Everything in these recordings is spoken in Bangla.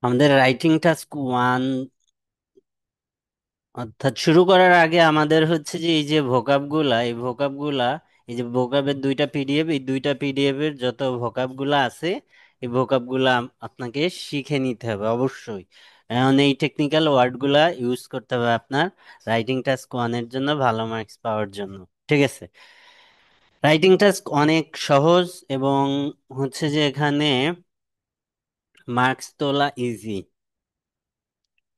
আমাদের রাইটিং টাস্ক ওয়ান, অর্থাৎ শুরু করার আগে আমাদের হচ্ছে যে এই ভোকাবগুলা এই যে ভোকাবের দুইটা পিডিএফ, এই দুইটা পিডিএফ এর যত ভোকাবগুলা আছে এই ভোকাবগুলা আপনাকে শিখে নিতে হবে অবশ্যই। এখন এই টেকনিক্যাল ওয়ার্ডগুলা ইউজ করতে হবে আপনার রাইটিং টাস্ক ওয়ানের জন্য, ভালো মার্কস পাওয়ার জন্য। ঠিক আছে, রাইটিং টাস্ক অনেক সহজ এবং হচ্ছে যে এখানে মার্কস তোলা ইজি,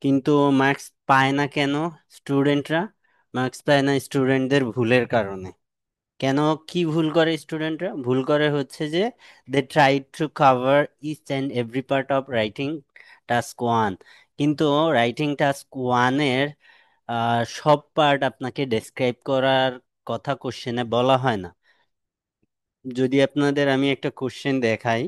কিন্তু মার্কস পায় না কেন স্টুডেন্টরা? মার্কস পায় না স্টুডেন্টদের ভুলের কারণে। কেন, কি ভুল করে স্টুডেন্টরা? ভুল করে হচ্ছে যে they try to cover each and every part of writing task one, কিন্তু রাইটিং টাস্ক ওয়ানের সব পার্ট আপনাকে ডেসক্রাইব করার কথা কোশ্চেনে বলা হয় না। যদি আপনাদের আমি একটা কোশ্চেন দেখাই।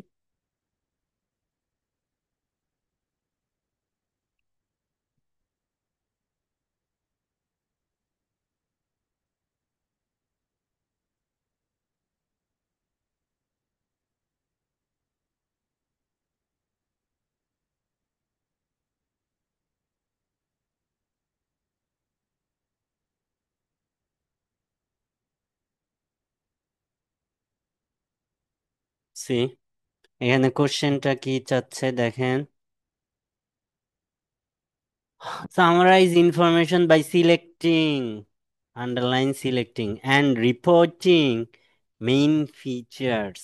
সি, এখানে কোশ্চেনটা কি চাচ্ছে দেখেন। Summarize information by selecting, underline selecting, and reporting main features,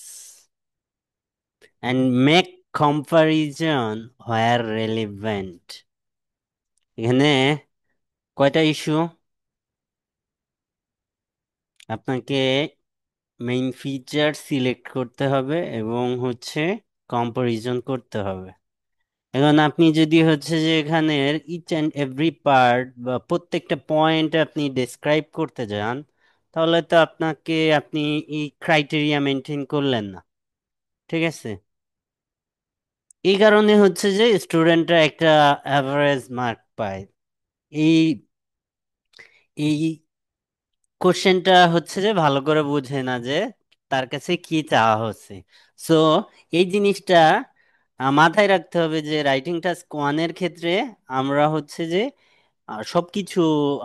and make comparison where relevant. এখানে কয়টা ইস্যু? আপনাকে মেইন ফিচার সিলেক্ট করতে হবে এবং হচ্ছে কম্পারিজন করতে হবে। এখন আপনি যদি হচ্ছে যে এখানের ইচ অ্যান্ড এভরি পার্ট বা প্রত্যেকটা পয়েন্ট আপনি ডেসক্রাইব করতে যান, তাহলে তো আপনি এই ক্রাইটেরিয়া মেনটেন করলেন না। ঠিক আছে, এই কারণে হচ্ছে যে স্টুডেন্টরা একটা অ্যাভারেজ মার্ক পায়। এই এই কোশ্চেনটা হচ্ছে যে ভালো করে বুঝে না যে তার কাছে কি চাওয়া হচ্ছে। সো এই জিনিসটা মাথায় রাখতে হবে যে রাইটিং টাস্ক ওয়ানের ক্ষেত্রে আমরা হচ্ছে যে সবকিছু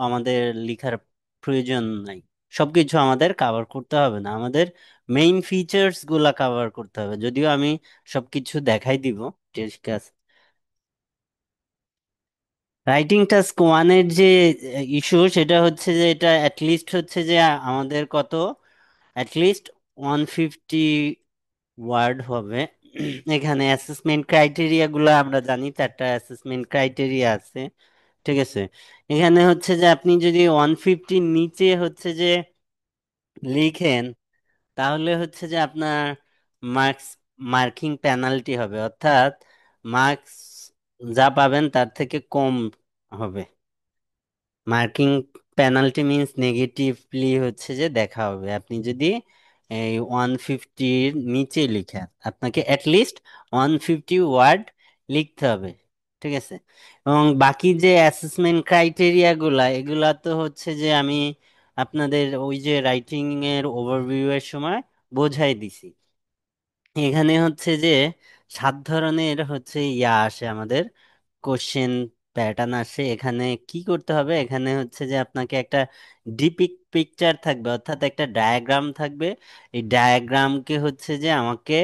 আমাদের লেখার প্রয়োজন নাই। সবকিছু আমাদের কভার করতে হবে না, আমাদের মেইন ফিচার্স গুলা কভার করতে হবে, যদিও আমি সবকিছু দেখাই দিব। ঠিক আছে, রাইটিং টাস্ক ওয়ানের যে ইস্যু সেটা হচ্ছে যে এটা অ্যাটলিস্ট হচ্ছে যে আমাদের কত, অ্যাটলিস্ট 150 ওয়ার্ড হবে। এখানে অ্যাসেসমেন্ট ক্রাইটেরিয়া গুলো আমরা জানি, চারটা অ্যাসেসমেন্ট ক্রাইটেরিয়া আছে। ঠিক আছে, এখানে হচ্ছে যে আপনি যদি 150 নিচে হচ্ছে যে লিখেন, তাহলে হচ্ছে যে আপনার মার্কস মার্কিং পেনাল্টি হবে, অর্থাৎ মার্কস যা পাবেন তার থেকে কম হবে। মার্কিং পেনাল্টি মিন্স নেগেটিভলি হচ্ছে যে দেখা হবে আপনি যদি এই 150-র নিচে লিখেন, আপনাকে অ্যাটলিস্ট 150 ওয়ার্ড লিখতে হবে। ঠিক আছে, এবং বাকি যে অ্যাসেসমেন্ট ক্রাইটেরিয়া গুলা, এগুলা তো হচ্ছে যে আমি আপনাদের ওই যে রাইটিং এর ওভারভিউ এর সময় বোঝাই দিছি। এখানে হচ্ছে যে 7 ধরনের হচ্ছে আসে আমাদের কোশ্চেন প্যাটার্ন আসে। এখানে কি করতে হবে, এখানে হচ্ছে যে আপনাকে একটা ডিপিক পিকচার থাকবে, অর্থাৎ একটা ডায়াগ্রাম থাকবে। এই ডায়াগ্রামকে হচ্ছে যে আমাকে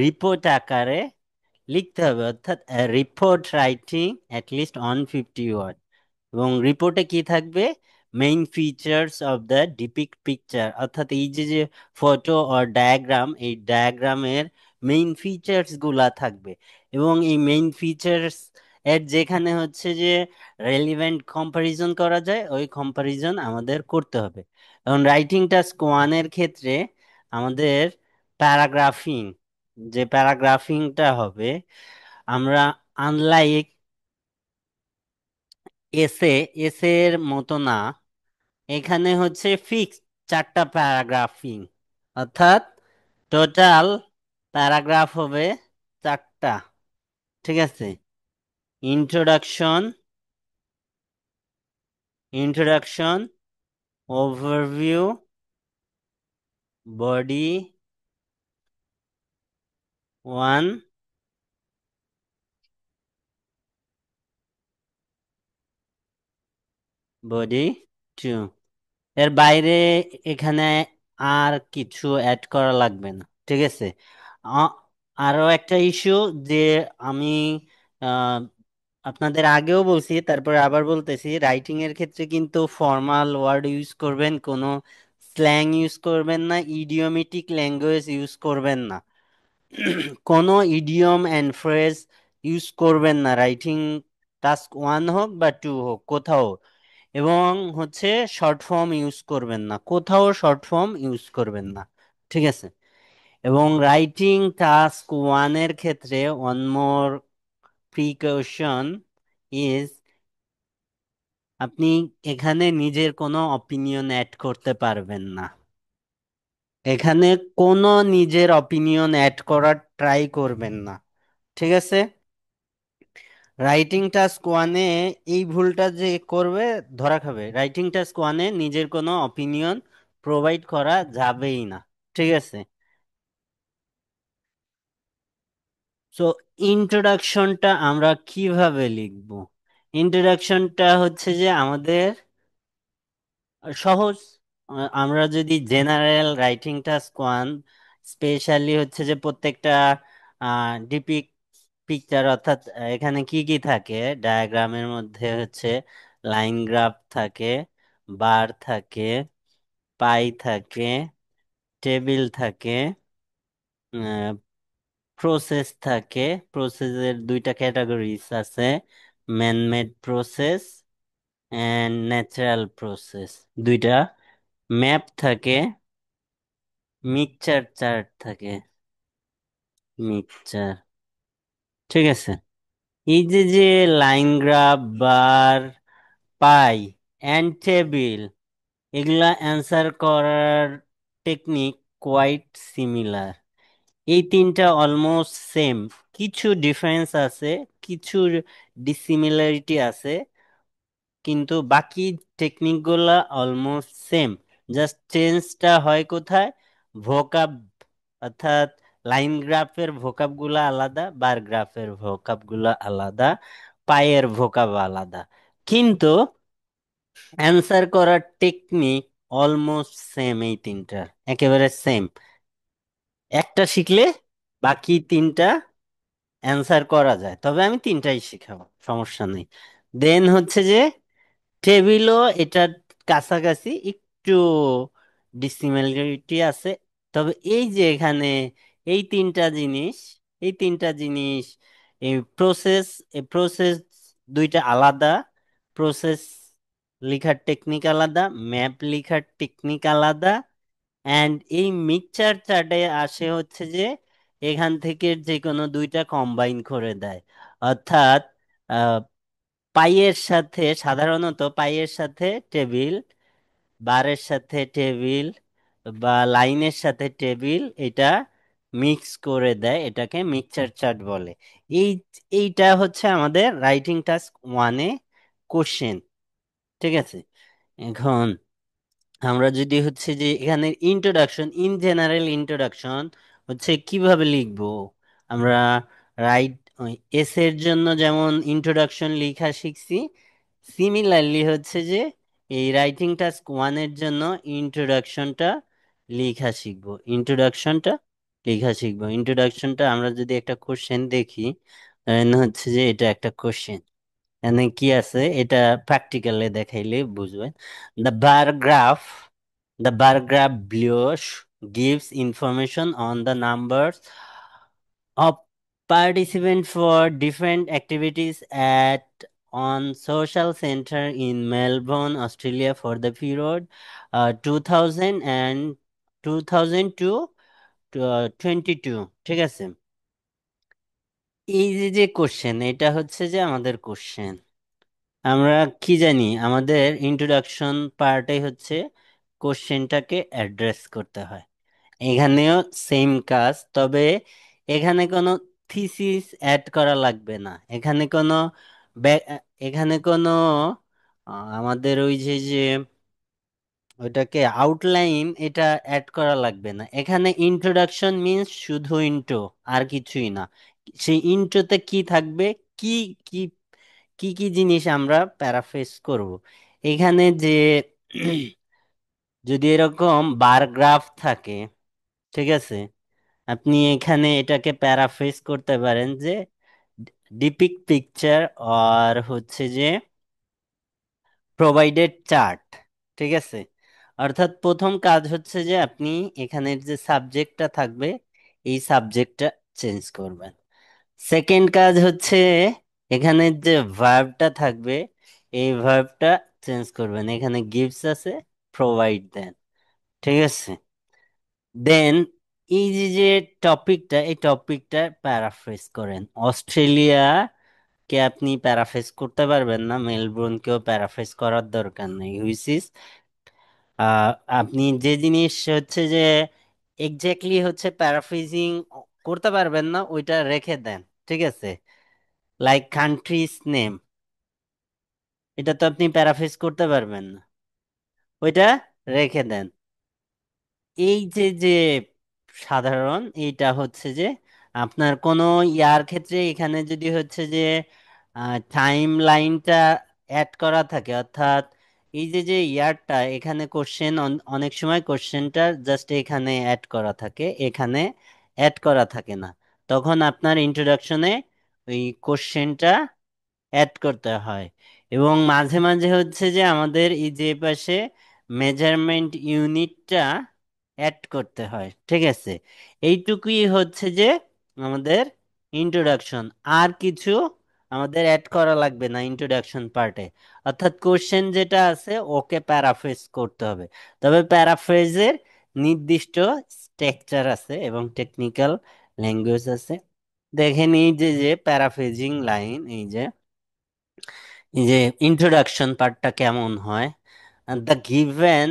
রিপোর্ট আকারে লিখতে হবে, অর্থাৎ রিপোর্ট রাইটিং অ্যাটলিস্ট 150 ওয়ার্ড। এবং রিপোর্টে কি থাকবে, main features of the depict picture, অর্থাৎ এই যে যে ফটো অর ডায়াগ্রাম, এই ডায়াগ্রামের মেইন ফিচার্স গুলা থাকবে। এবং এই মেইন ফিচার্স এর যেখানে হচ্ছে যে রেলিভেন্ট কম্পারিজন করা যায়, ওই কম্পারিজন আমাদের করতে হবে। এবং রাইটিং টাস্ক ওয়ানের ক্ষেত্রে আমাদের প্যারাগ্রাফিং, যে প্যারাগ্রাফিংটা হবে, আমরা আনলাইক এসে এসের মতো না, এখানে হচ্ছে ফিক্সড 4টা প্যারাগ্রাফিং, অর্থাৎ টোটাল প্যারাগ্রাফ হবে 4টা। ঠিক আছে, introduction, introduction, overview, body one, body two, এর বাইরে এখানে আর কিছু অ্যাড করা লাগবে না, ঠিক আছে। আ- আরো একটা ইস্যু যে আমি আহ, আপনাদের আগেও বলছি, তারপরে আবার বলতেছি, রাইটিং এর ক্ষেত্রে কিন্তু ফর্মাল ওয়ার্ড ইউজ করবেন, কোনো স্ল্যাং ইউজ করবেন না, ইডিওমেটিক ল্যাঙ্গুয়েজ ইউজ করবেন না। কোনো ইডিয়ম অ্যান্ড ফ্রেজ ইউজ করবেন না, রাইটিং টাস্ক 1 হোক বা 2 হোক, কোথাও। এবং হচ্ছে শর্ট ফর্ম ইউজ করবেন না, কোথাও শর্ট ফর্ম ইউজ করবেন না, ঠিক আছে। এবং রাইটিং টাস্ক 1 এর ক্ষেত্রে ওয়ান মোর প্রিকশন ইজ, আপনি এখানে নিজের কোনো অপিনিয়ন অ্যাড করতে পারবেন না। এখানে কোনো নিজের অপিনিয়ন অ্যাড করার ট্রাই করবেন না, ঠিক আছে। রাইটিং টাস্ক ওয়ানে এই ভুলটা যে করবে ধরা খাবে। রাইটিং টাস্ক ওয়ানে নিজের কোনো অপিনিয়ন প্রোভাইড করা যাবেই না, ঠিক আছে। সো ইন্ট্রোডাকশনটা আমরা কিভাবে লিখব? ইন্ট্রোডাকশনটা হচ্ছে যে আমাদের সহজ। আমরা যদি general writing task one, specially হচ্ছে যে প্রত্যেকটা ডিপিক পিকচার, অর্থাৎ এখানে কি কি থাকে ডায়াগ্রামের মধ্যে হচ্ছে লাইন গ্রাফ থাকে, বার থাকে, পাই থাকে, টেবিল থাকে, প্রসেস থাকে। প্রসেসের দুইটা ক্যাটাগরিজ আছে, man made process and natural process, দুইটা। ম্যাপ থাকে, মিকচার চার্ট থাকে, মিকচার, ঠিক আছে। এই যে যে line graph, bar, pi and table, এগুলা অ্যান্সার করার টেকনিক কোয়াইট সিমিলার। এই তিনটা অলমোস্ট সেম, কিছু ডিফারেন্স আছে, কিছু ডিসিমিলারিটি আছে, কিন্তু বাকি টেকনিকগুলা অলমোস্ট সেম। জাস্ট চেঞ্জটা হয় কোথায়? ভোকাব, অর্থাৎ লাইন গ্রাফের ভোকাব গুলা আলাদা, বার গ্রাফের ভোকাব গুলা আলাদা, পায়ের ভোকাব আলাদা, কিন্তু অ্যান্সার করার টেকনিক অলমোস্ট সেম। এই তিনটার একেবারে সেম। একটা শিখলে বাকি তিনটা অ্যান্সার করা যায়, তবে আমি তিনটাই শিখাবো, সমস্যা নেই। দেন হচ্ছে যে টেবিলও এটার কাছাকাছি, একটু ডিসিমিলারিটি আছে। তবে এই যে এখানে এই তিনটা জিনিস, এই তিনটা জিনিস, এই প্রসেস, এই প্রসেস দুইটা আলাদা। প্রসেস লেখার টেকনিক আলাদা, ম্যাপ লেখার টেকনিক আলাদা। অ্যান্ড এই মিক্সচার চার্টে আসে হচ্ছে যে এখান থেকে যে কোনো দুইটা কম্বাইন করে দেয়। অর্থাৎ পাইয়ের সাথে, সাধারণত পাইয়ের সাথে টেবিল, বারের সাথে টেবিল, বা লাইনের সাথে টেবিল, এটা মিক্স করে দেয়, এটাকে মিক্সচার চার্ট বলে। এই এইটা হচ্ছে আমাদের রাইটিং টাস্ক ওয়ানে কোশ্চেন, ঠিক আছে। এখন আমরা যদি হচ্ছে যে এখানে ইন্ট্রোডাকশন, ইন জেনারেল ইন্ট্রোডাকশন হচ্ছে কিভাবে লিখবো আমরা। রাইট, এসের জন্য যেমন ইন্ট্রোডাকশন লেখা শিখছি, সিমিলারলি হচ্ছে যে এই রাইটিং টাস্ক ওয়ানের জন্য ইন্ট্রোডাকশনটা লেখা শিখবো। ইন্ট্রোডাকশনটা লেখা শিখবো। ইন্ট্রোডাকশনটা আমরা যদি একটা কোশ্চেন দেখি, হচ্ছে যে এটা একটা কোশ্চেন, এখানে কি আছে এটা প্র্যাকটিক্যালি দেখাইলে বুঝবেন। The bar graph, the bar graph below gives information on the numbers of participants for different activities at on social center in Melbourne, Australia for the period 2000 and 2000 to 22, ঠিক আছে। এই যে যে কোশ্চেন, এটা হচ্ছে যে আমাদের কোশ্চেন। আমরা কি জানি, আমাদের ইন্ট্রোডাকশন পার্টে হচ্ছে কোশ্চেনটাকে অ্যাড্রেস করতে হয়। এখানেও সেম কাজ, তবে এখানে কোনো থিসিস অ্যাড করা লাগবে না। এখানে কোনো এখানে কোনো আমাদের ওই যে যে ওইটাকে আউটলাইন, এটা অ্যাড করা লাগবে না। এখানে ইন্ট্রোডাকশন মিন্স শুধু ইন্ট্রো, আর কিছুই না। সেই ইন্ট্রোতে কি থাকবে, কি কি কি কি জিনিস আমরা প্যারাফ্রেজ করব, এখানে যে যদি এরকম বার গ্রাফ থাকে, ঠিক আছে, আপনি এখানে এটাকে প্যারাফ্রেজ করতে পারেন যে ডিপিক পিকচার আর হচ্ছে যে প্রোভাইডেড চার্ট। ঠিক আছে, অর্থাৎ প্রথম কাজ হচ্ছে যে আপনি এখানের যে সাবজেক্টটা থাকবে এই সাবজেক্টটা চেঞ্জ করবেন। সেকেন্ড কাজ হচ্ছে এখানের যে ভার্বটা থাকবে এই ভার্বটা চেঞ্জ করবেন, এখানে গিভস আছে, প্রোভাইড দেন। ঠিক আছে, দেন এই যে যে টপিকটা, এই টপিকটা প্যারাফ্রেজ করেন। অস্ট্রেলিয়া কে আপনি প্যারাফ্রেজ করতে পারবেন না, মেলবোর্নকেও প্যারাফ্রেজ করার দরকার নেই। হুইচ ইজ আপনি যে জিনিস হচ্ছে যে এক্স্যাক্টলি হচ্ছে প্যারাফ্রেজিং করতে পারবেন না ওইটা রেখে দেন। ঠিক আছে, লাইক কান্ট্রিজ নেম, এটা তো আপনি প্যারাফ্রেজ করতে পারবেন না, ওইটা রেখে দেন। এই যে যে সাধারণ এইটা হচ্ছে যে আপনার কোনো ইয়ার ক্ষেত্রে এখানে যদি হচ্ছে যে টাইম লাইনটা অ্যাড করা থাকে, অর্থাৎ এই যে যে ইয়ারটা এখানে কোশ্চেন, অনেক সময় কোশ্চেনটা জাস্ট এখানে অ্যাড করা থাকে, এখানে অ্যাড করা থাকে না, তখন আপনার ইন্ট্রোডাকশনে ওই কোশ্চেনটা অ্যাড করতে হয়। এবং মাঝে মাঝে হচ্ছে যে আমাদের এই যে পাশে মেজারমেন্ট ইউনিটটা অ্যাড করতে হয়। ঠিক আছে, এইটুকুই হচ্ছে যে আমাদের ইন্ট্রোডাকশন, আর কিছু আমাদের অ্যাড করা লাগবে না ইন্ট্রোডাকশন পার্টে। অর্থাৎ কোশ্চেন যেটা আছে ওকে প্যারাফ্রেজ করতে হবে, তবে প্যারাফ্রেজের নির্দিষ্ট স্ট্রাকচার আছে এবং টেকনিক্যাল ল্যাঙ্গুয়েজ আছে। দেখেন এই যে যে প্যারাফ্রেজিং লাইন, এই যে ইন্ট্রোডাকশন পার্টটা কেমন হয়। The given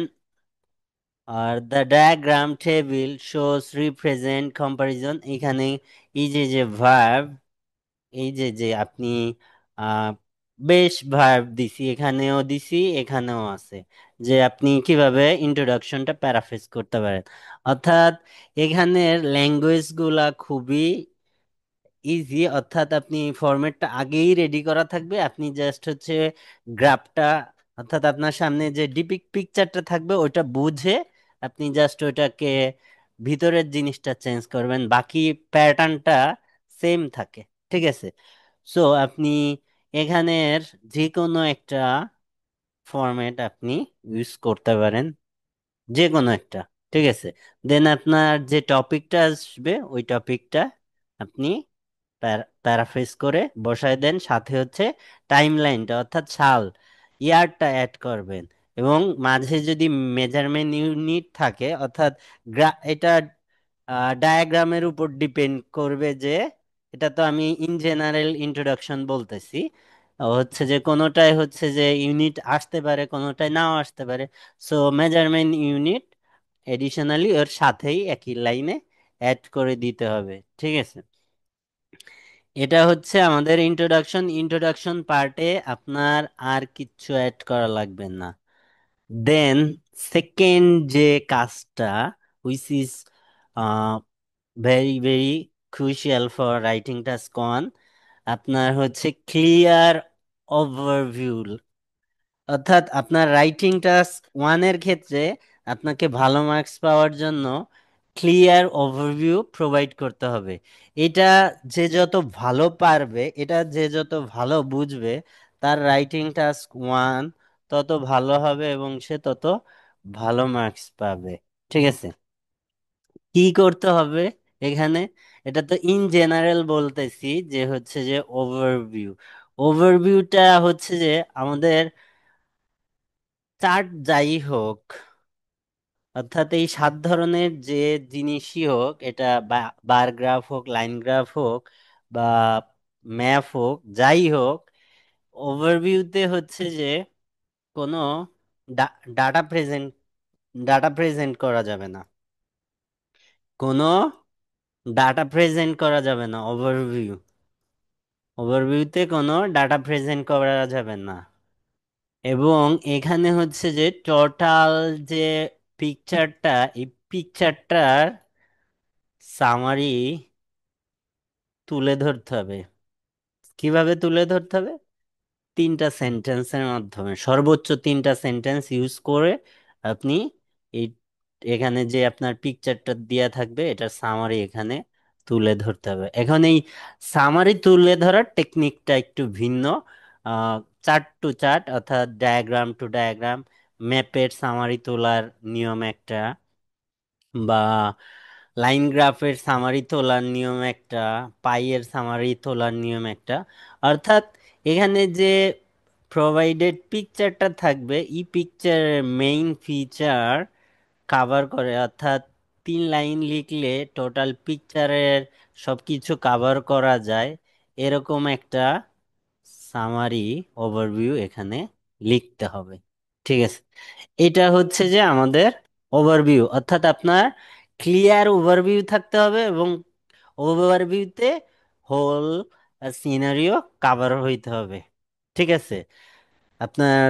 or the diagram table shows represent comparison, এখানে এই যে যে ভার্ব, এই যে যে আপনি আহ, বেশ ভার্ব দিছি, এখানেও দিছি, এখানেও আছে, যে আপনি কিভাবে ইন্ট্রোডাকশনটা প্যারাফ্রেজ করতে পারেন। অর্থাৎ এখানের ল্যাঙ্গুয়েজ গুলা খুবই ইজি, অর্থাৎ আপনি ফরম্যাটটা আগেই রেডি করা থাকবে, আপনি জাস্ট হচ্ছে গ্রাফটা, অর্থাৎ আপনার সামনে যে ডিপিক পিকচারটা থাকবে ওইটা বুঝে আপনি জাস্ট ওইটাকে ভিতরের জিনিসটা চেঞ্জ করবেন, বাকি প্যাটার্নটা সেম থাকে। ঠিক আছে, সো আপনি এখানের যে কোনো একটা ফরম্যাট আপনি ইউজ করতে পারেন, যে কোনো একটা। ঠিক আছে, দেন আপনার যে টপিকটা আসবে ওই টপিকটা আপনি প্যারাফ্রেজ করে বসায় দেন, সাথে হচ্ছে টাইম লাইনটা অর্থাৎ সাল, ইয়ারটা অ্যাড করবেন। এবং মাঝে যদি মেজারমেন্ট ইউনিট থাকে, অর্থাৎ এটা ডায়াগ্রামের উপর ডিপেন্ড করবে যে, এটা তো আমি ইন জেনারেল ইন্ট্রোডাকশন বলতেছি, হচ্ছে যে কোনোটায় হচ্ছে যে ইউনিট আসতে পারে, কোনোটায় নাও আসতে পারে। সো মেজারমেন্ট ইউনিট এডিশনালি ওর সাথেই একই লাইনে অ্যাড করে দিতে হবে। ঠিক আছে, এটা হচ্ছে আমাদের ইন্ট্রোডাকশন। ইন্ট্রোডাকশন পার্টে আপনার আর কিচ্ছু অ্যাড করা লাগবে না। দেন সেকেন্ড যে কাজটা, which is very very crucial for writing task one, আপনার হচ্ছে ক্লিয়ার ওভারভিউ। অর্থাৎ আপনার রাইটিং টাস্ক ওয়ানের ক্ষেত্রে আপনাকে ভালো মার্কস পাওয়ার জন্য ক্লিয়ার ওভারভিউ প্রোভাইড করতে হবে। এটা যে যত ভালো পারবে, এটা যে যত ভালো বুঝবে, তার রাইটিং টাস্ক ওয়ান তত ভালো হবে এবং সে তত ভালো মার্কস পাবে। ঠিক আছে, কি করতে হবে এখানে, এটা তো ইন জেনারেল বলতেছি, যে হচ্ছে যে ওভারভিউ, ওভারভিউটা হচ্ছে যে আমাদের চার্ট যাই হোক, অর্থাৎ এই সাত ধরনের যে জিনিসই হোক, এটা বার গ্রাফ হোক, লাইন গ্রাফ হোক, বা ম্যাপ হোক, যাই হোক, ওভারভিউতে হচ্ছে যে কোনো ডাটা প্রেজেন্ট ডাটা প্রেজেন্ট করা যাবে না, কোনো ডাটা প্রেজেন্ট করা যাবে না। ওভারভিউতে কোনো ডাটা প্রেজেন্ট করা যাবে না। এবং এখানে হচ্ছে যে টোটাল যে পিকচারটা, এই পিকচারটার সামারি তুলে ধরতে হবে। কিভাবে তুলে ধরতে হবে, তিনটা সেন্টেন্সের মাধ্যমে, সর্বোচ্চ তিনটা সেন্টেন্স ইউজ করে আপনি এই এখানে যে আপনার পিকচারটা দেয়া থাকবে এটার সামারি এখানে তুলে ধরতে হবে। এখন এই সামারি তুলে ধরার টেকনিকটা একটু ভিন্ন। চার্ট টু চার্ট অর্থাৎ ডায়াগ্রাম টু ডায়াগ্রাম, ম্যাপের সামারি তোলার নিয়ম একটা, বা লাইন গ্রাফের সামারি তোলার নিয়ম একটা, পাইয়ের সামারি তোলার নিয়ম একটা। অর্থাৎ এখানে যে প্রোভাইডেড পিকচারটা থাকবে এই পিকচারের মেইন ফিচার কাভার করে, অর্থাৎ 3 লাইন লিখলে টোটাল পিকচারের সবকিছু কাভার করা যায়, এরকম একটা সামারি ওভারভিউ এখানে লিখতে হবে। ঠিক আছে, এটা হচ্ছে যে আমাদের ওভারভিউ, অর্থাৎ আপনার ক্লিয়ার ওভারভিউ থাকতে হবে এবং ওভারভিউতে হোল সিনারিও কাভার হইতে হবে। ঠিক আছে, আপনার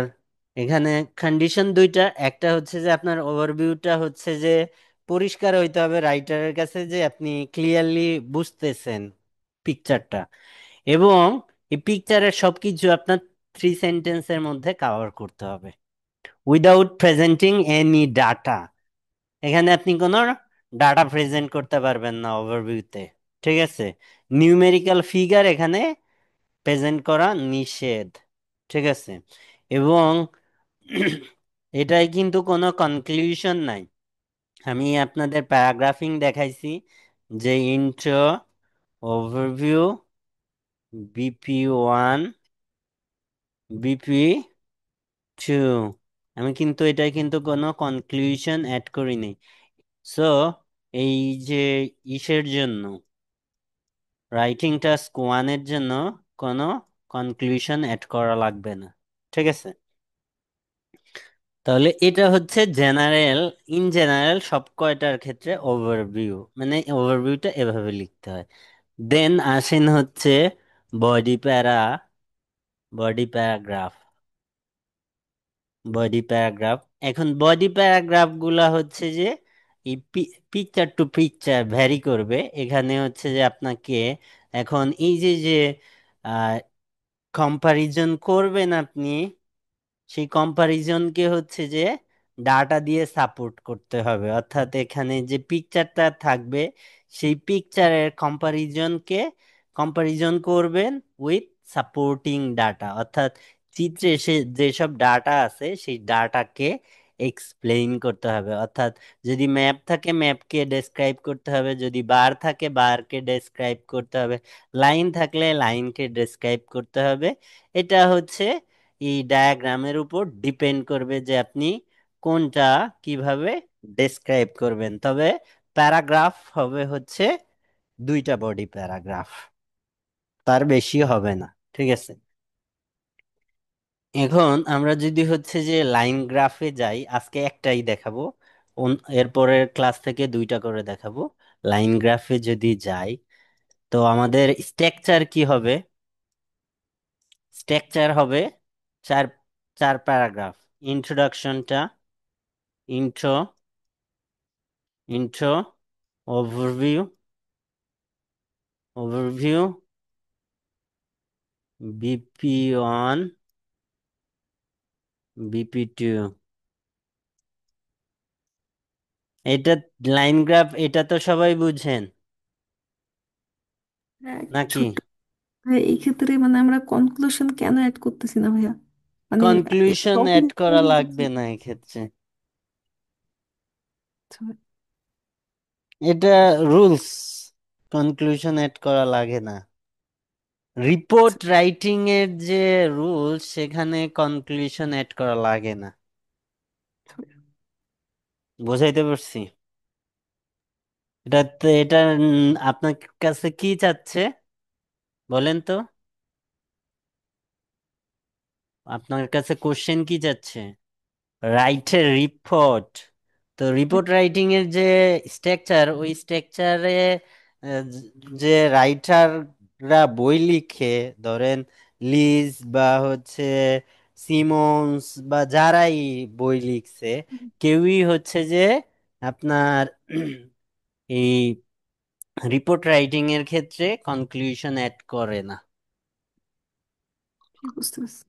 এখানে কন্ডিশন দুইটা, একটা হচ্ছে যে আপনার ওভারভিউটা হচ্ছে যে পরিষ্কার হইতে হবে রাইটারের কাছে, যে আপনি ক্লিয়ারলি বুঝতেছেন পিকচারটা, এবং এই পিকচারের সবকিছু আপনার 3 সেন্টেন্সের মধ্যে কাভার করতে হবে উইদাউট প্রেজেন্টিং এনি ডাটা। এখানে আপনি কোনো ডাটা প্রেজেন্ট করতে পারবেন না ওভারভিউতে। ঠিক আছে, নিউমেরিক্যাল ফিগার এখানে প্রেজেন্ট করা নিষেধ। ঠিক আছে, এবং এটাই কিন্তু কোনো কনক্লুশন নাই। আমি আপনাদের প্যারাগ্রাফিং দেখাইছি, যে ইন্ট্রো, ওভারভিউ, BP1, BP2। আমি কিন্তু এটাই কিন্তু কোনো কনক্লুশন অ্যাড করিনি। সো এই যে ইসের জন্য, রাইটিং টাস্ক ওয়ানের জন্য কোনো কনক্লুশন অ্যাড করা লাগবে না। ঠিক আছে, তাহলে এটা হচ্ছে জেনারেল, ইন জেনারেল সব কয়টার ক্ষেত্রে ওভারভিউ, মানে ওভারভিউটা এভাবে লিখতে হয়। দেন আসেন হচ্ছে বডি প্যারা, বডি প্যারাগ্রাফ, বডি প্যারাগ্রাফ। এখন বডি প্যারাগ্রাফ গুলা হচ্ছে যে এই পিকচার টু পিকচার ভ্যারি করবে। এখানে হচ্ছে যে আপনাকে এখন এই যে যে কম্পারিজন করবেন আপনি, সেই কম্পারিজনকে হচ্ছে যে ডাটা দিয়ে সাপোর্ট করতে হবে, অর্থাৎ এখানে যে পিকচারটা থাকবে সেই পিকচারের কম্পারিজনকে কম্পারিজন করবেন উইথ সাপোর্টিং ডাটা, অর্থাৎ চিত্রে সে যেসব ডাটা আছে সেই ডাটাকে এক্সপ্লেইন করতে হবে। অর্থাৎ যদি ম্যাপ থাকে ম্যাপকে ডেসক্রাইব করতে হবে, যদি বার থাকে বারকে ডেসক্রাইব করতে হবে, লাইন থাকলে লাইনকে ডেসক্রাইব করতে হবে। এটা হচ্ছে এই ডায়াগ্রামের উপর ডিপেন্ড করবে যে আপনি কোনটা কিভাবে ডেসক্রাইব করবেন। তবে প্যারাগ্রাফ হবে হচ্ছে 2টা বডি প্যারাগ্রাফ, তার বেশি হবে না। ঠিক আছে, এখন আমরা যদি হচ্ছে যে লাইন গ্রাফে যাই, আজকে একটাই দেখাবো, এরপরের ক্লাস থেকে 2টা করে দেখাবো। লাইন গ্রাফে যদি যাই, তো আমাদের স্ট্রাকচার কি হবে? স্ট্রাকচার হবে চার চার প্যারাগ্রাফ। ইন্ট্রোডাকশনটা, intro, intro, overview, overview, BP1, BP2। এটা লাইন গ্রাফ, এটা তো সবাই বুঝেন হ্যাঁ, নাকি? ছোট্ট ভাই, এই ক্ষেত্রে মানে আমরা কনক্লুশন কেন অ্যাড করতেছি না ভাইয়া? মানে কনক্লুশন টপিক অ্যাড করা লাগবে না এক্ষেত্রে, এটা রুলস। কনক্লুশন অ্যাড করা লাগে না। রিপোর্ট রাইটিং এর যে রুলস সেখানে কনক্লুশন অ্যাড করা লাগে না। বুঝাইতে পারছি? এটা আপনার কাছে কি চাচ্ছে বলেন তো, আপনার কাছে কোশ্চেন কি যাচ্ছে? রাইটের রিপোর্ট, তো রিপোর্ট রাইটিং এর যে স্ট্রাকচার, ওই স্ট্রাকচারে যে রাইটাররা বই লিখে, ধরেন লিজ বা হচ্ছে সিমন্স বা যারাই বই লিখছে, কেউই হচ্ছে যে আপনার এই রিপোর্ট রাইটিং এর ক্ষেত্রে কনক্লুশন অ্যাড করে না। বুঝতে পারছি।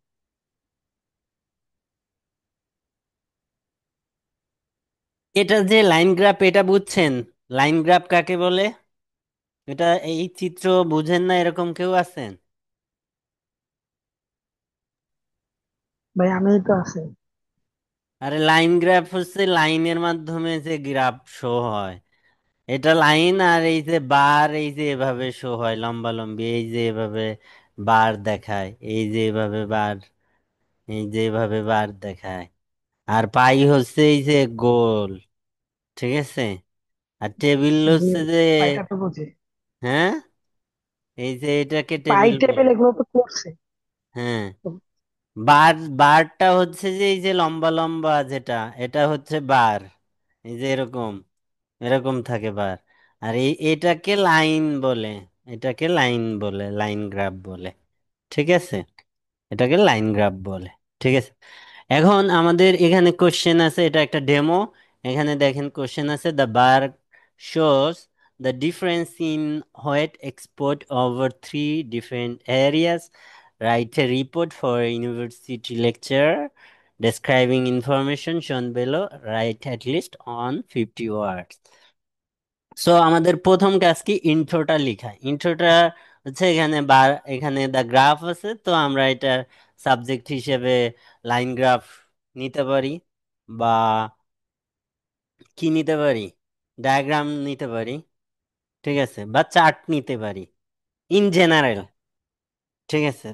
এটা যে লাইন গ্রাফ, এটা বুঝছেন? লাইন গ্রাফ কাকে বলে? এটা, এই চিত্র বুঝেন না এরকম কেউ আছেন? ভাই আমি তো আছি। আরে লাইন গ্রাফ হচ্ছে লাইনের মাধ্যমে যে গ্রাফ শো হয়। এটা লাইন, আর এই যে বার, এই যে এভাবে শো হয় লম্বা লম্বি, এই যে এভাবে বার দেখায়, এই যে এভাবে বার, এই যে এভাবে বার দেখায়। আর পাই হচ্ছে এই যে গোল, ঠিক আছে? আর টেবিল জি, হচ্ছে যে, পাইটা তো বুঝি। হ্যাঁ, এই যে এটাকে পাই টেবিল বলে। টেবিল এগুলো তো করছে। হ্যাঁ, বার, বারটা হচ্ছে যে এই যে লম্বা লম্বা যেটা, এটা হচ্ছে বার। এই যে এরকম, এরকম থাকে বার। আর এই এটাকে লাইন বলে, এটাকে লাইন বলে, লাইন গ্রাফ বলে। ঠিক আছে, এটাকে লাইন গ্রাফ বলে। ঠিক আছে, এখন আমাদের এখানে কোশ্চেন আছে, এটা একটা ডেমো। এখানে দেখেন কোশ্চেন আছে, the bar shows the difference in wheat export over three different areas, write a report for university lecture describing information shown below, write at least on 50 words. So আমাদের প্রথম কাজ কি, ইন্ট্রোটা লেখা। ইন্ট্রোটা হচ্ছে এখানে বার, এখানে দা গ্রাফ আছে, তো আমরা এটা সাবজেক্ট হিসেবে লাইন গ্রাফ নিতে পারি, বা কি নিতে পারি, ডায়াগ্রাম নিতে পারি, ঠিক আছে, বা চার্ট নিতে পারি, ইন জেনারেল। ঠিক আছে,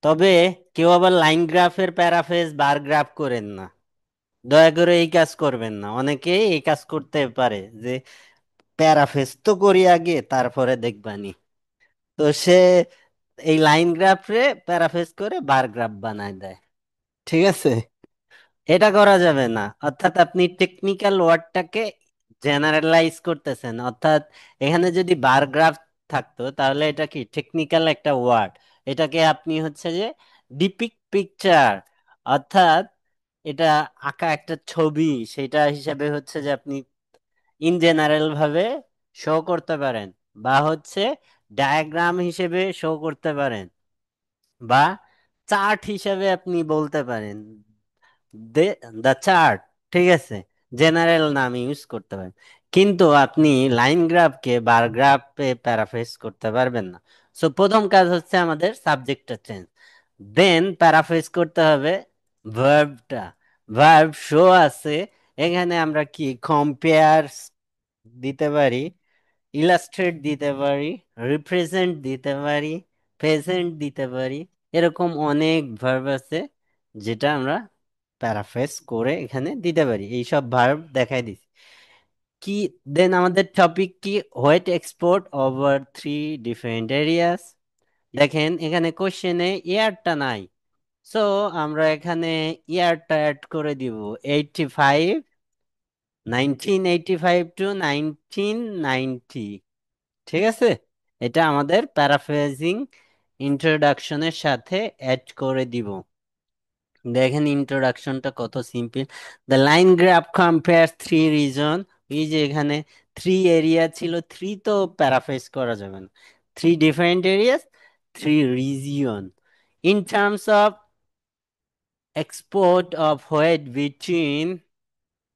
তবে কেউ আবার লাইন গ্রাফের প্যারাফেজ বার গ্রাফ করেন না, দয়া করে এই কাজ করবেন না। অনেকে এই কাজ করতে পারে যে প্যারাফেজ তো করি আগে তারপরে দেখবানি, তো সে এই লাইন গ্রাফে প্যারাফ্রেজ করে বার গ্রাফ বানায় দেয়। ঠিক আছে, এটা করা যাবে না। অর্থাৎ আপনি টেকনিক্যাল ওয়ার্ডটাকে জেনারেলাইজ করতেছেন। অর্থাৎ এখানে যদি বার গ্রাফ থাকতো তাহলে এটা কি টেকনিক্যাল একটা ওয়ার্ড, এটাকে আপনি হচ্ছে যে ডিপিক পিকচার, অর্থাৎ এটা আঁকা একটা ছবি, সেটা হিসাবে হচ্ছে যে আপনি ইন জেনারেল ভাবে শো করতে পারেন, বা হচ্ছে ডায়াগ্রাম হিসেবে শো করতে পারেন, বা চার্ট হিসেবে আপনি বলতে পারেন, দা চার্ট। ঠিক আছে, জেনারেল নাম ইউজ করতে পারেন, কিন্তু আপনি লাইন গ্রাফকে বার গ্রাফে প্যারাফ্রেজ করতে পারবেন না। সো প্রথম কাজ হচ্ছে আমাদের সাবজেক্টটা চেঞ্জ, দেন প্যারাফ্রেজ করতে হবে ভার্বটা। ভার্ব শো আছে, এখানে আমরা কি কম্পেয়ার দিতে পারি, ইলাস্ট্রেট দিতে পারি, রিপ্রেজেন্ট দিতে পারি, প্রেজেন্ট দিতে পারি। এরকম অনেক ভার্ব আছে যেটা আমরা প্যারাফ্রেজ করে এখানে দিতে পারি। এইসব ভার্ব দেখাই দিছি কি। দেন আমাদের টপিক কি, white export over three different areas. দেখেন এখানে কোশ্চেনে ইয়ারটা নাই, সো আমরা এখানে ইয়ারটা অ্যাড করে দিব, 85, 1985 to 1990। ঠিক আছে, এটা আমাদের প্যারাফ্রেজিং ইন্ট্রোডাকশনের সাথে অ্যাড করে দিব। দেখেন ইন্ট্রোডাকশনটা কত simple. The line graph compare three reason. এই যে এখানে থ্রি এরিয়া ছিল, থ্রি তো প্যারাফ্রেজ করা যাবে না, three different areas, three region, in terms of export of wheat between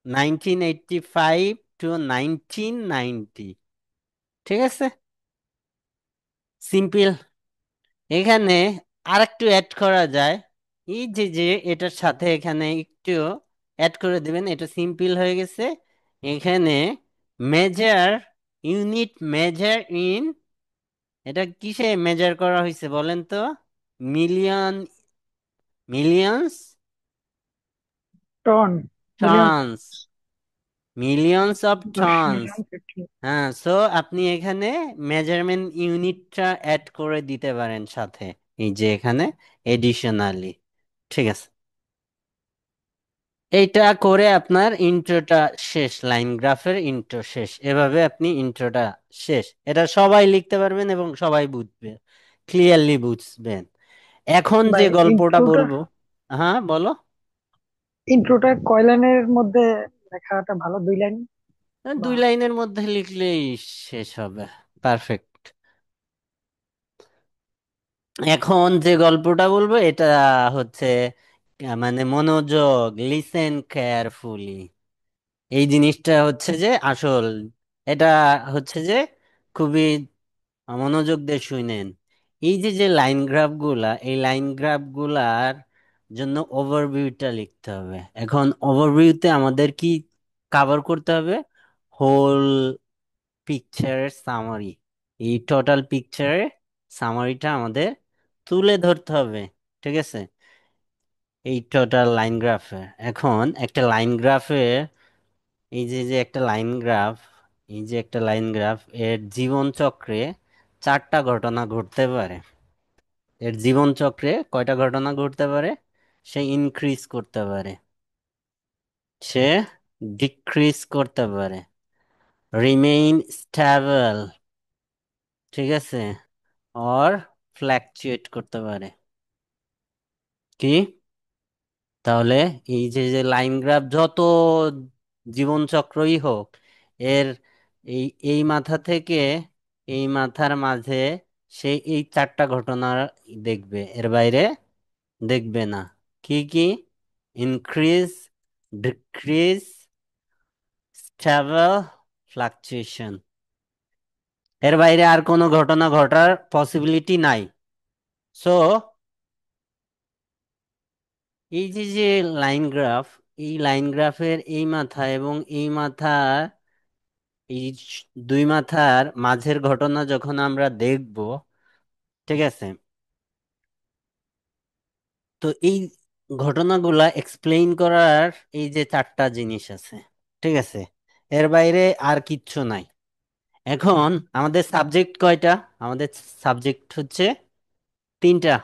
1985 to 1990। ঠিক আছে, সিম্পল। এখানে আরেকটু অ্যাড করা যায়, এই যে যে এটার সাথে এখানে একটু অ্যাড করে দিবেন, এটা সিম্পল হয়ে গেছে। এখানে মেজার, ইউনিট মেজার ইন, এটা কিসে মেজার করা হয়েছে বলেন তো? Million, millions, ton, million, tons, millions of 10 million, tons. 50। হ্যাঁ, সো আপনি এখানে মেজারমেন্ট ইউনিটটা অ্যাড করে দিতে পারেন সাথে, এই যে এখানে এডিশনালি। ঠিক আছে, এইটা করে আপনার ইন্ট্রোটা শেষ, লাইন গ্রাফের ইন্ট্রো শেষ। এভাবে আপনি ইন্ট্রোটা শেষ, এটা সবাই লিখতে পারবেন এবং সবাই বুঝবে, ক্লিয়ারলি বুঝবেন। এখন যে ভাই গল্পটা ইন্ট্রোটা বলবো, হ্যাঁ বলো। ইন্ট্রোটা কয় লাইনের মধ্যে লেখাটা ভালো, 2 লাইন বা? 2 লাইনের মধ্যে লিখলেই শেষ হবে, পারফেক্ট। এখন যে গল্পটা বলবো এটা হচ্ছে মানে মনোযোগ, লিসেন কেয়ারফুলি। এই জিনিসটা হচ্ছে যে আসল, এটা হচ্ছে যে খুবই মনোযোগ দিয়ে শুনেন। এই যে যে লাইন গ্রাফ গুলা, এই লাইন গ্রাফ গুলার জন্য ওভারভিউটা লিখতে হবে। এখন ওভারভিউতে আমাদের কি কভার করতে হবে? হোল পিকচারের সামারি, এই টোটাল পিকচারের সামারিটা আমাদের তুলে ধরতে হবে। ঠিক আছে, এই টোটাল লাইন গ্রাফে। এখন একটা লাইন গ্রাফে, এই যে যে একটা লাইন গ্রাফ, এই যে একটা লাইন গ্রাফ, এর জীবন চক্রে চারটা ঘটনা ঘটতে পারে। এর জীবন চক্রে কয়টা ঘটনা ঘটতে পারে? সে ইনক্রিজ করতে পারে, সে ডিক্রিজ করতে পারে, রিমেইন স্টেবল, ঠিক আছে, অর ফ্ল্যাকচুয়েট করতে পারে। কি? তাহলে এই যে যে লাইন গ্রাফ যত জীবন চক্রই হোক, এর এই এই মাথা থেকে এই মাথার মাঝে সে এই চারটা ঘটনা দেখবে, এর বাইরে দেখবে না। কি কি? Increase, decrease, stable, fluctuation. এর বাইরে আর কোনো ঘটনা ঘটার পসিবিলিটি নাই। সো এই যে যে লাইন গ্রাফ, এই লাইন গ্রাফের এই মাথা এবং এই মাথা, এই দুই মাথার মাঝের ঘটনা যখন আমরা দেখব, ঠিক আছে, তো এই ঘটনাগুলা এক্সপ্লেইন করার এই যে চারটা জিনিস আছে, ঠিক আছে, এর বাইরে আর কিচ্ছু নাই। এখন আমাদের সাবজেক্ট কয়টা? আমাদের সাবজেক্ট হচ্ছে তিনটা।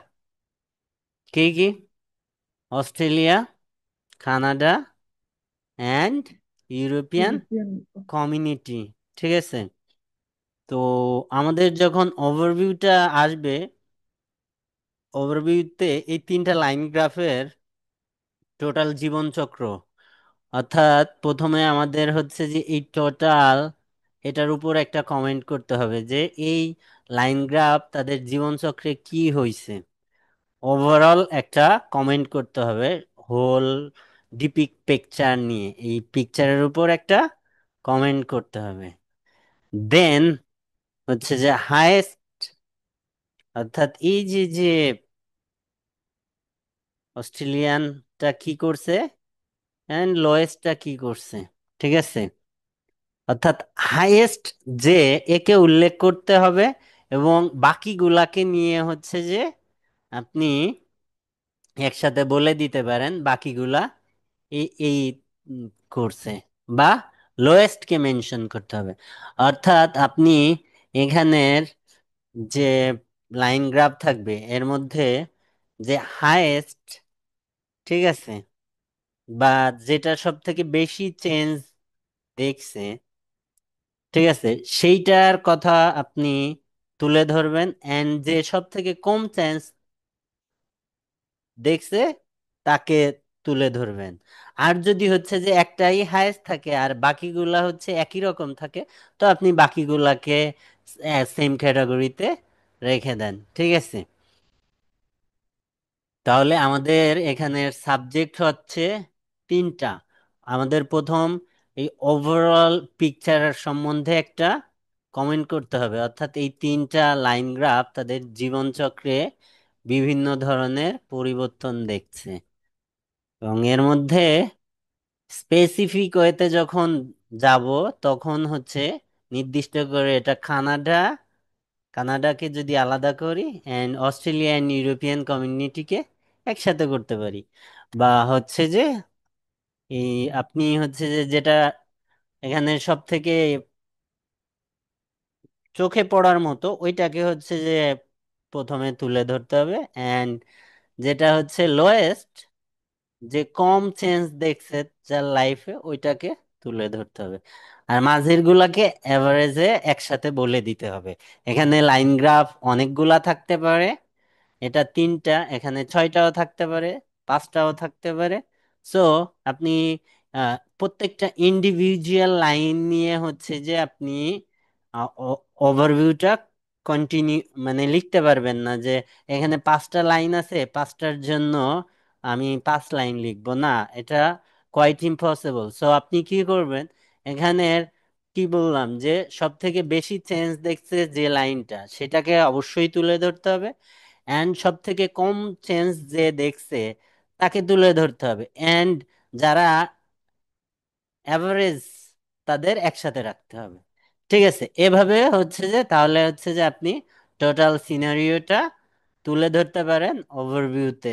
কি কি? Australia, Canada and European European. Community. ঠিক আছে, তো আমাদের যখন ওভারভিউটা আসবে, ওভারভিউতে এই তিনটা লাইন গ্রাফের টোটাল জীবন চক্র, অর্থাৎ প্রথমে আমাদের হচ্ছে যে এই টোটাল, এটার উপর একটা কমেন্ট করতে হবে যে এই লাইন গ্রাফ তাদের জীবন চক্রে কি হয়েছে। ওভারঅল একটা কমেন্ট করতে হবে হোল ডিপিক পিকচার নিয়ে, এই পিকচারের উপর একটা কমেন্ট করতে হবে। দেন হচ্ছে যে হায়েস্ট, অর্থাৎ এই যে যে অস্ট্রেলিয়ানটা কি করছে এন্ড লোয়েস্টটা কি করছে, ঠিক আছে, অর্থাৎ হাইয়েস্ট যে, একে উল্লেখ করতে হবে এবং বাকিগুলাকে নিয়ে হচ্ছে যে আপনি একসাথে বলে দিতে পারেন বাকিগুলা এই এই উম, করছে, বা লোয়েস্ট কে মেনশন করতে হবে। অর্থাৎ আপনি এখানের যে লাইন গ্রাফ থাকবে এর মধ্যে যে হাইয়েস্ট, ঠিক আছে, বা যেটা সব থেকে বেশি চেঞ্জ দেখছে, ঠিক আছে, সেইটার কথা আপনি তুলে ধরবেন। এন্ড যে সব থেকে কম চেঞ্জ দেখছে তাকে তুলে ধরবেন। আর যদি হচ্ছে যে একটাই হায়েস্ট থাকে আর বাকিগুলা হচ্ছে একই রকম থাকে, তো আপনি বাকিগুলাকে সেম ক্যাটাগরিতে রেখে দেন। ঠিক আছে, তাহলে আমাদের এখানের সাবজেক্ট হচ্ছে তিনটা। আমাদের প্রথম এই ওভারঅল পিকচারের সম্বন্ধে একটা কমেন্ট করতে হবে, অর্থাৎ এই তিনটা লাইন গ্রাফ তাদের জীবনচক্রে বিভিন্ন ধরনের পরিবর্তন দেখছে, এবং এর মধ্যে স্পেসিফিক ওয়েতে যখন যাব তখন হচ্ছে নির্দিষ্ট করে এটা কানাডা, কানাডাকে যদি আলাদা করি অ্যান্ড অস্ট্রেলিয়া অ্যান্ড ইউরোপিয়ান কমিউনিটিকে একসাথে করতে পারি, বা হচ্ছে যে এই আপনি হচ্ছে যে যেটা এখানে সব থেকে চোখে পড়ার মতো ওইটাকে হচ্ছে যে প্রথমে তুলে ধরতে হবে, অ্যান্ড যেটা হচ্ছে লোয়েস্ট, যে কম চেঞ্জ দেখছে যার লাইফে, ওইটাকে তুলে ধরতে হবে। আর মাঝের গুলাকে এভারেজে একসাথে বলে দিতে হবে। এখানে লাইন গ্রাফ অনেকগুলা থাকতে পারে, এটা তিনটা, এখানে ছয়টাও থাকতে পারে, পাঁচটাও থাকতে পারে। সো আপনি প্রত্যেকটা ইন্ডিভিজুয়াল লাইন নিয়ে হচ্ছে যে আপনি ওভারভিউটা কন্টিনিউ মানে লিখতে পারবেন না যে এখানে পাঁচটা লাইন আছে, পাঁচটার জন্য আমি 5 লাইন লিখবো না। এটা কোয়াইট ইম্পসিবল। সো আপনি কি করবেন, এখানের কি বললাম যে সব থেকে বেশি চেঞ্জ দেখছে যে লাইনটা, সেটাকে অবশ্যই তুলে ধরতে হবে। অ্যান্ড সব থেকে কম চেঞ্জ যে দেখছে তাকে তুলে ধরতে হবে। অ্যান্ড যারা অ্যাভারেজ তাদের একসাথে রাখতে হবে। ঠিক আছে, এভাবে হচ্ছে যে তাহলে হচ্ছে যে আপনি টোটাল সিনারিওটা তুলে ধরতে পারেন ওভারভিউতে,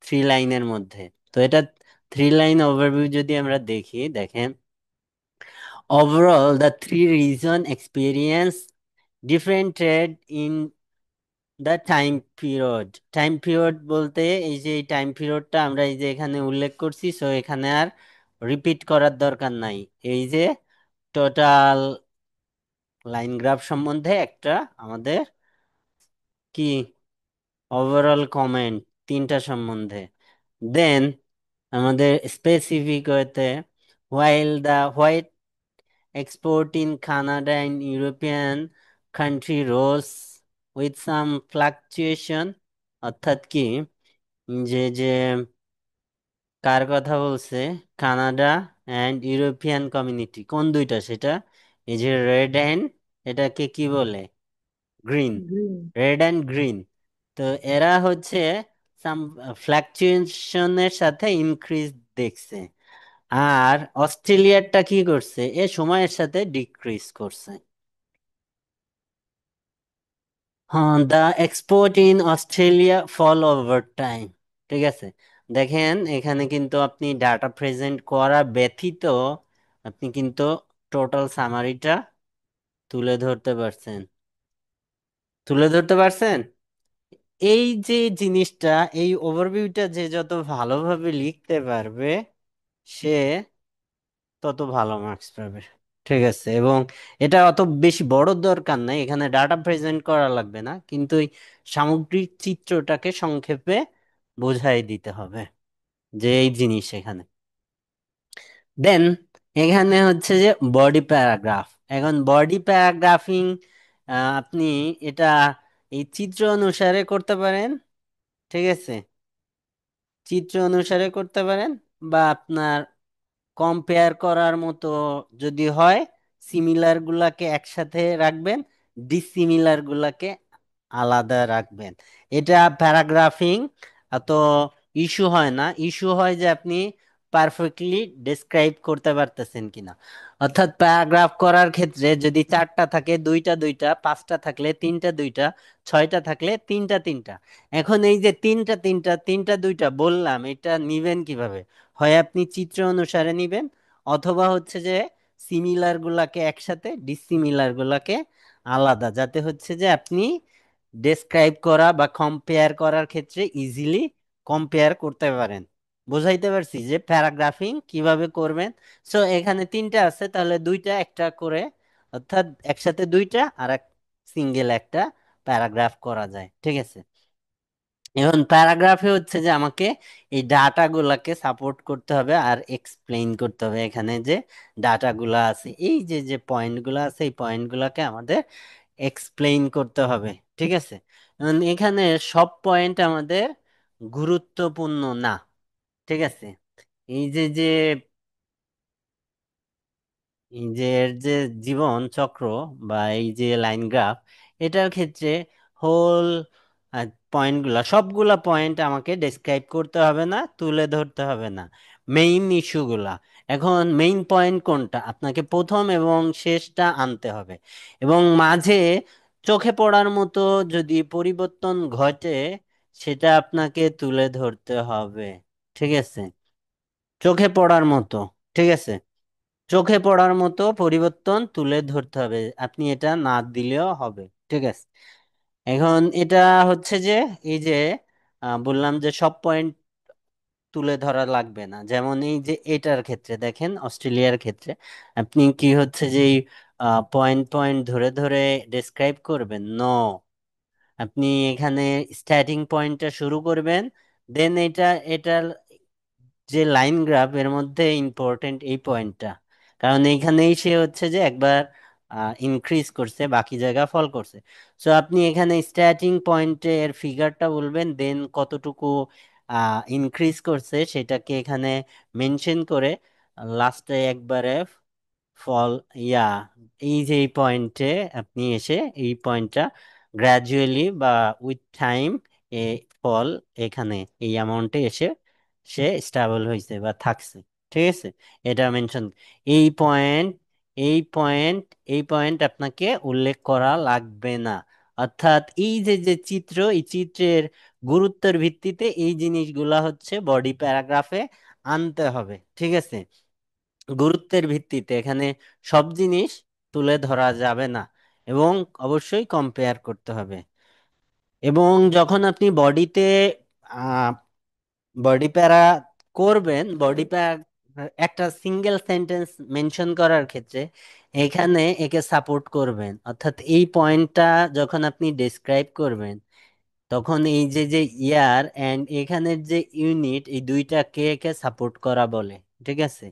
3 লাইনের মধ্যে। তো এটা 3 লাইন ওভারভিউ যদি আমরা দেখি, দেখেন, overall the three reason experience different trade in the time period. Time period বলতে এই যে এই টাইম পিরিয়ডটা আমরা এই যে এখানে উল্লেখ করছি, সো এখানে আর রিপিট করার দরকার নাই। এই যে টোটাল লাইন গ্রাফ সম্বন্ধে একটা আমাদের কি ওভারঅল কমেন্ট, 3টা সম্বন্ধে। দেন আমাদের স্পেসিফিক হতে, while the white export in Canada and European country rose with some fluctuation, অর্থাৎ কি যে যে কার কথা বলছে, কানাডা অ্যান্ড ইউরোপিয়ান কমিউনিটি, কোন দুইটা সেটা, এই যে রেড অ্যান্ড, এটাকে কি বলে, green, green. Red and green. তো এরা হচ্ছে সাম ফ্লাকচুয়েশনের সাথে ইনক্রিজ দেখছে। আর অস্ট্রেলিয়ারটা কি করছে, এ সময়ের সাথে ডিক্রিজ করছে। হ্যাঁ, the export in Australia fall over time. ঠিক আছে, দেখেন এখানে কিন্তু আপনি ডাটা প্রেজেন্ট করা ব্যতীত আপনি কিন্তু টোটাল সামারিটা তুলে ধরতে পারছেন, তুলে ধরতে পারছেন। এই যে জিনিসটা, এই ওভারভিউটা যে যত ভালোভাবে লিখতে পারবে, সে তত ভালো মার্কস পাবে। ঠিক আছে, এবং এটা অত বেশি বড় দরকার নাই, এখানে ডাটা প্রেজেন্ট করা লাগবে না, কিন্তু এই সামগ্রিক চিত্রটাকে সংক্ষেপে বোঝাই দিতে হবে যে এই জিনিস এখানে। দেন এখানে হচ্ছে যে বডি প্যারাগ্রাফ। এখন বডি প্যারাগ্রাফিং আপনি এটা এই চিত্র অনুসারে করতে পারেন। ঠিক আছে, চিত্র অনুসারে করতে পারেন, বা আপনার কম্পেয়ার করার মতো যদি হয়, সিমিলার গুলাকে একসাথে রাখবেন, ডিসিমিলার গুলাকে আলাদা রাখবেন। এটা প্যারাগ্রাফিং এত ইস্যু হয় না, ইস্যু হয় যে আপনি পারফেক্টলি ডেসক্রাইব করতে পারতেছেন কিনা। অর্থাৎ প্যারাগ্রাফ করার ক্ষেত্রে যদি 4টা থাকে, 2টা 2টা, 5টা থাকলে 3টা 2টা, 6টা থাকলে 3টা 3টা। এখন এই যে 3টা 3টা, 3টা 2টা বললাম, এটা নিবেন কিভাবে? হয় আপনি চিত্র অনুসারে নিবেন, অথবা হচ্ছে যে সিমিলার গুলাকে একসাথে, ডিসিমিলার গুলাকে আলাদা, যাতে হচ্ছে যে আপনি ডেসক্রাইব করা বা কম্পেয়ার করার ক্ষেত্রে ইজিলি কম্পেয়ার করতে পারেন। বুঝাইতে পারছি যে প্যারাগ্রাফিং কিভাবে করবেন। সো এখানে 3টা আছে, তাহলে 2টা একটা করে, অর্থাৎ একসাথে 2টা আর এক সিঙ্গেল একটা প্যারাগ্রাফ করা যায়। ঠিক আছে, এখন প্যারাগ্রাফে হচ্ছে যে আমাকে এই ডাটাগুলাকে সাপোর্ট করতে হবে আর এক্সপ্লেইন করতে হবে। এখানে যে ডাটাগুলা আছে, এই যে যে পয়েন্টগুলো আছে, এই পয়েন্টগুলোকে আমাদের এক্সপ্লেইন করতে হবে। ঠিক আছে, এখন এখানে সব পয়েন্ট আমাদের গুরুত্বপূর্ণ না। ঠিক আছে, এই যে যে এই যে এর যে জীবন চক্র বা এই যে লাইন গ্রাফ, এটার ক্ষেত্রে হোল পয়েন্টগুলা, সবগুলা পয়েন্ট আমাকে ডেসক্রাইব করতে হবে না, তুলে ধরতে হবে না, মেইন ইস্যুগুলা। এখন মেইন পয়েন্ট কোনটা, আপনাকে প্রথম এবং শেষটা আনতে হবে, এবং মাঝে চোখে পড়ার মতো যদি পরিবর্তন ঘটে সেটা আপনাকে তুলে ধরতে হবে। ঠিক আছে, চোখে পড়ার মতো, ঠিক আছে, চোখে পড়ার মতো পরিবর্তন তুলে ধরতে হবে, আপনি এটা না দিলেও হবে। ঠিক আছে, এখন এটা হচ্ছে যে এই যে বললাম যে সব পয়েন্ট তুলে ধরা লাগবে না, যেমন এই যে এটার ক্ষেত্রে দেখেন, অস্ট্রেলিয়ার ক্ষেত্রে আপনি কি হচ্ছে যে পয়েন্ট পয়েন্ট ধরে ধরে ডেসক্রাইব করবেন, নো, আপনি এখানে স্টার্টিং পয়েন্টটা শুরু করবেন, দেন এটার যে লাইন গ্রাফ, এর মধ্যে ইম্পর্টেন্ট এই পয়েন্টটা, কারণ এইখানেই সে হচ্ছে যে একবার ইনক্রিজ করছে, বাকি জায়গা ফল করছে। সো আপনি এখানে স্টার্টিং পয়েন্টে এর ফিগারটা বলবেন, দেন কতটুকু ইনক্রিজ করছে সেটাকে এখানে মেনশন করে লাস্টে একবারে ফল, ইয়া, এই যে এই পয়েন্টে আপনি এসে এই পয়েন্টটা গ্র্যাজুয়ালি বা উইথ টাইম এ ফল এখানে এই অ্যামাউন্টে এসে সে স্টেবল হয়েছে বা থাকছে। ঠিক আছে, এটা মেনশন। এই পয়েন্ট, এই পয়েন্ট, এই পয়েন্ট আপনাকে উল্লেখ করা লাগবে না। অর্থাৎ এই যে যে চিত্র, এই চিত্রের গুরুত্বের ভিত্তিতে এই জিনিসগুলা হচ্ছে বডি প্যারাগ্রাফে আনতে হবে। ঠিক আছে, গুরুত্বের ভিত্তিতে এখানে সব জিনিস তুলে ধরা যাবে না, এবং অবশ্যই কম্পেয়ার করতে হবে। এবং যখন আপনি বডিতে বডি প্যারা করবেন, বডি প্যারা একটা সিঙ্গেল সেন্টেন্স মেনশন করার ক্ষেত্রে এখানে একে সাপোর্ট করবেন। অর্থাৎ এই পয়েন্টটা যখন আপনি ডেসক্রাইব করবেন, তখন এই যে যে ইয়ার অ্যান্ড এখানের যে ইউনিট, এই দুইটাকে একে সাপোর্ট করা বলে। ঠিক আছে,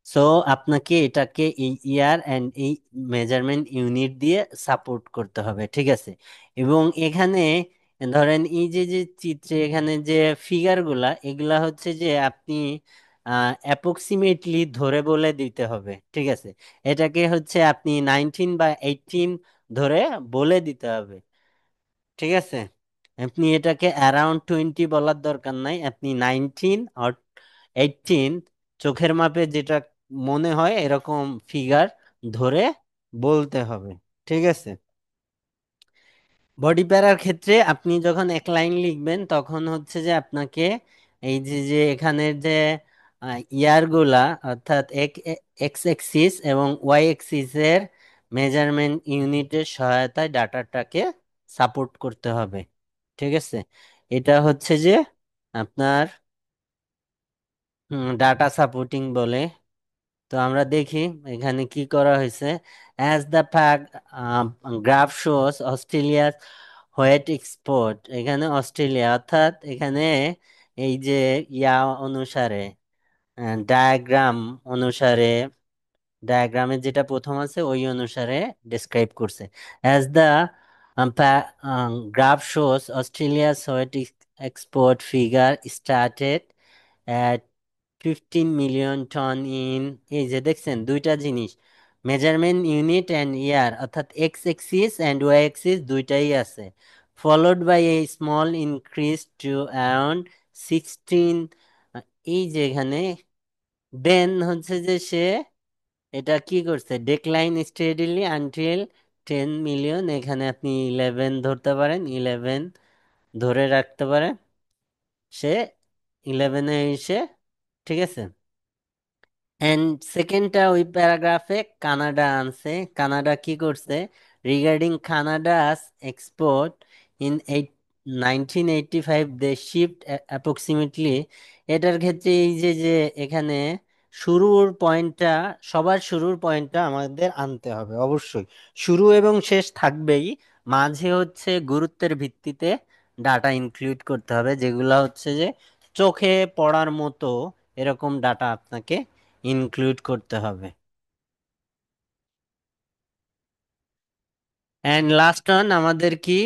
সো আপনাকে এটাকে এই ইয়ার অ্যান্ড এই মেজারমেন্ট ইউনিট দিয়ে সাপোর্ট করতে হবে। ঠিক আছে, এবং এখানে ধরেন এই যে যে চিত্রে এখানে যে ফিগারগুলা, এগুলা হচ্ছে যে আপনি অ্যাপ্রক্সিমেটলি ধরে বলে দিতে হবে। ঠিক আছে, এটাকে হচ্ছে আপনি 19 বা 18 ধরে বলে দিতে হবে। ঠিক আছে, আপনি এটাকে অ্যারাউন্ড 20 বলার দরকার নাই, আপনি 19 আর 18 চোখের মাপে যেটা মনে হয় এরকম ফিগার ধরে বলতে হবে। ঠিক আছে, বডি প্যারার ক্ষেত্রে আপনি যখন এক লাইন লিখবেন তখন হচ্ছে যে আপনাকে এই যে যে এখানের যে ইয়ারগুলা, অর্থাৎ এক্স এক্সিস এবং ওয়াই এক্সিসের মেজারমেন্ট ইউনিটের সহায়তায় ডাটাটাকে সাপোর্ট করতে হবে। ঠিক আছে, এটা হচ্ছে যে আপনার ডাটা সাপোর্টিং বলে। তো আমরা দেখি এখানে কি করা হয়েছে। As the fact graph shows অস্ট্রেলিয়ার হোয়েট এক্সপোর্ট, এখানে অস্ট্রেলিয়া, অর্থাৎ এখানে এই যে ইয়া অনুসারে, ডায়াগ্রাম অনুসারে, ডায়াগ্রামে যেটা প্রথম আছে ওই অনুসারে ডেসক্রাইব করছে। As the graph shows Australia's wheat export figure started at 15 million ton in, এই যে দেখছেন দুইটা জিনিস, মেজারমেন্ট ইউনিট অ্যান্ড ইয়ার, অর্থাৎ X axis and Y axis দুইটাই আছে, followed by a small increase to around 16। এই যে এখানে দেন হচ্ছে যে সে এটা কি করছে, ডেক্লাইন স্টেডিলি আনটিল 10 মিলিয়ন, এখানে আপনি 11 ধরতে পারেন, 11 ধরে রাখতে পারেন, সে 11-এ এসে, ঠিক আছে। এন্ড সেকেন্ডটা ওই প্যারাগ্রাফে কানাডা আনছে। কানাডা কি করছে, regarding Canada's export in 1985 they shift approximately, এটার ক্ষেত্রে এই যে যে এখানে শুরুর পয়েন্টটা, সবার শুরুর পয়েন্টটা আমাদের আনতে হবে অবশ্যই। শুরু এবং শেষ থাকবেই, মাঝে হচ্ছে গুরুত্বের ভিত্তিতে ডাটা ইনক্লুড করতে হবে, যেগুলো হচ্ছে যে চোখে পড়ার মতো এরকম ডাটা আপনাকে ইনক্লুড করতে হবে। অ্যান্ড লাস্ট অন আমাদের কি,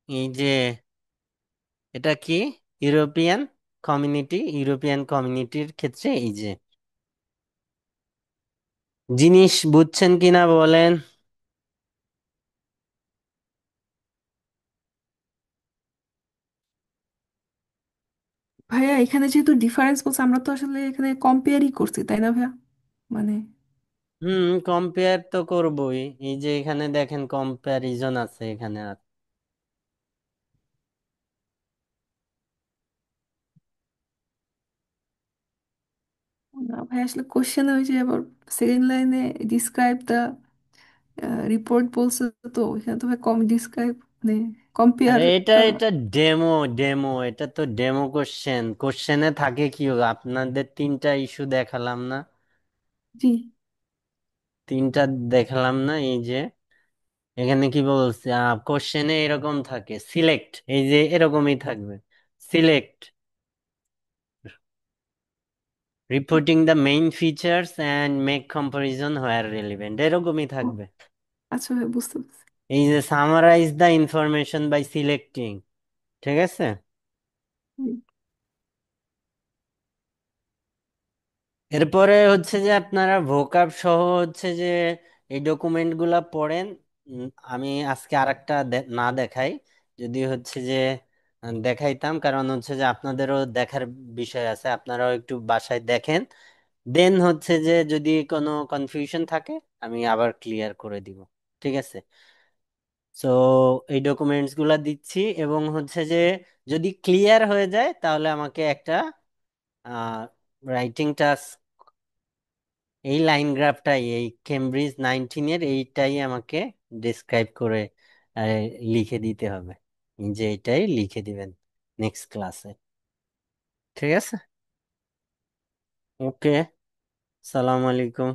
এই যে এটা কি, ইউরোপিয়ান কমিউনিটি, ইউরোপিয়ান কমিউনিটির ক্ষেত্রে এই যে জিনিস বুঝছেন কিনা বলেন। ভাইয়া এখানে যেহেতু ডিফারেন্স বলছে, আমরা তো আসলে এখানে কম্পেয়ারই করছি, তাই না ভাইয়া? মানে কম্পেয়ার তো করবোই, এই যে এখানে দেখেন কম্প্যারিজন আছে এখানে। আর না ভাই, আসলে কোশ্চেন ওই যে আবার সেকেন্ড লাইনে ডিসক্রাইব দ্য রিপোর্ট বলছে, তো এখানে তো ভাই কম ডিসক্রাইব মানে আরে কম্পেয়ার। এটা এটা ডেমো, ডেমো, এটা তো ডেমো কোশ্চেন, কোশ্চেনে থাকে কি, আপনাদের তিনটা ইস্যু দেখালাম না, জি। তিনটা দেখালাম না, এই যে এখানে কি বলছে, কোশ্চেনে এরকম থাকে, সিলেক্ট, এই যে এরকমই থাকবে, select reporting the main features and make comparison where relevant, এরকমই ও, থাকবে। আচ্ছা ভাই, বুঝতে পারছি। এই যে summarise the information by selecting, ঠিক আছে। এরপরে হচ্ছে যে আপনারা ভোকাব সহ হচ্ছে যে এই ডকুমেন্ট গুলা পড়েন। আমি আজকে আরেকটা না দেখাই, যদি হচ্ছে যে দেখাইতাম, কারণ হচ্ছে যে আপনাদেরও দেখার বিষয় আছে, আপনারাও একটু বাসায় দেখেন। দেন হচ্ছে যে যদি কোনো কনফিউশন থাকে আমি আবার ক্লিয়ার করে দিব। ঠিক আছে? সো এই ডকুমেন্টস গুলা দিচ্ছি, এবং হচ্ছে যে যদি ক্লিয়ার হয়ে যায় তাহলে আমাকে একটা রাইটিং টাস্ক, এই লাইন গ্রাফটাই, এই কেমব্রিজ 19 এইটাই আমাকে ডিসক্রাইব করে আহ, লিখে দিতে হবে। যে এটাই লিখে দিবেন নেক্সট ক্লাসে। ঠিক আছে? ওকে, সালাম আলাইকুম।